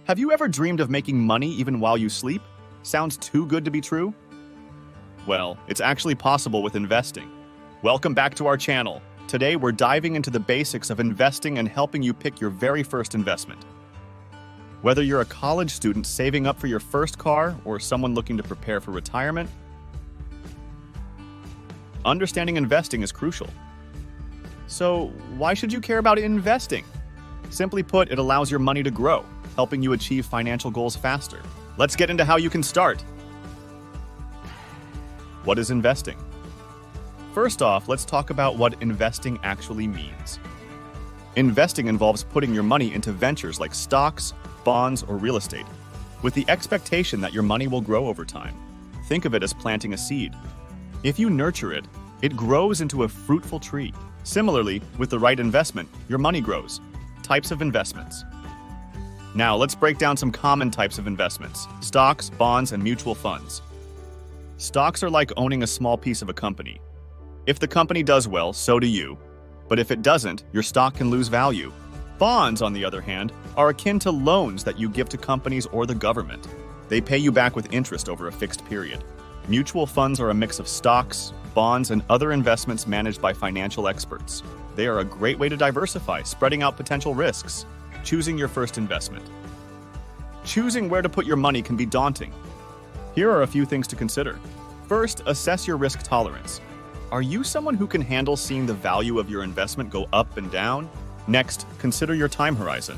Have you ever dreamed of making money even while you sleep? Sounds too good to be true? Well, it's actually possible with investing. Welcome back to our channel. Today we're diving into the basics of investing and helping you pick your very first investment. Whether you're a college student saving up for your first car or someone looking to prepare for retirement, understanding investing is crucial. So, why should you care about investing? Simply put, it allows your money to grow, helping you achieve financial goals faster. Let's get into how you can start. What is investing? First off, let's talk about what investing actually means. Investing involves putting your money into ventures like stocks, bonds, or real estate, with the expectation that your money will grow over time. Think of it as planting a seed. If you nurture it, it grows into a fruitful tree. Similarly, with the right investment, your money grows. Types of investments. Now, let's break down some common types of investments: stocks, bonds, and mutual funds. Stocks are like owning a small piece of a company. If the company does well, so do you. But if it doesn't, your stock can lose value. Bonds, on the other hand, are akin to loans that you give to companies or the government. They pay you back with interest over a fixed period. Mutual funds are a mix of stocks, bonds, and other investments managed by financial experts. They are a great way to diversify, spreading out potential risks. Choosing your first investment. Choosing where to put your money can be daunting. Here are a few things to consider. First, assess your risk tolerance. Are you someone who can handle seeing the value of your investment go up and down? Next, consider your time horizon.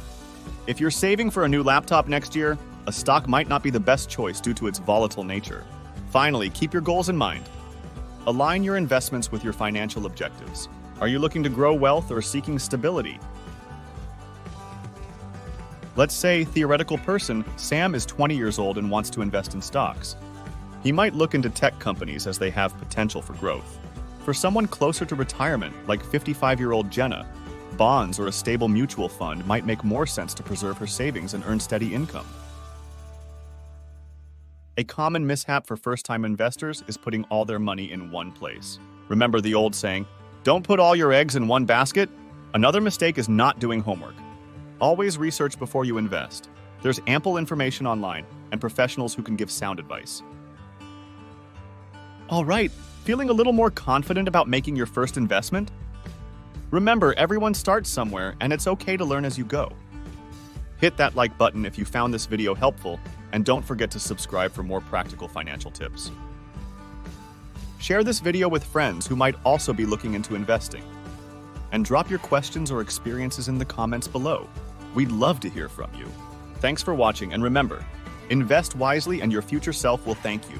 If you're saving for a new laptop next year, a stock might not be the best choice due to its volatile nature. Finally, keep your goals in mind. Align your investments with your financial objectives. Are you looking to grow wealth or seeking stability? Let's say theoretical person Sam is 20 years old and wants to invest in stocks. He might look into tech companies as they have potential for growth. For someone closer to retirement, like 55-year-old Jenna, bonds or a stable mutual fund might make more sense to preserve her savings and earn steady income. A common mishap for first-time investors is putting all their money in one place. Remember the old saying, "Don't put all your eggs in one basket"? Another mistake is not doing homework. Always research before you invest. There's ample information online and professionals who can give sound advice. All right, feeling a little more confident about making your first investment? Remember, everyone starts somewhere and it's okay to learn as you go. Hit that like button if you found this video helpful, and don't forget to subscribe for more practical financial tips. Share this video with friends who might also be looking into investing. And drop your questions or experiences in the comments below. We'd love to hear from you. Thanks for watching, and remember, invest wisely and your future self will thank you.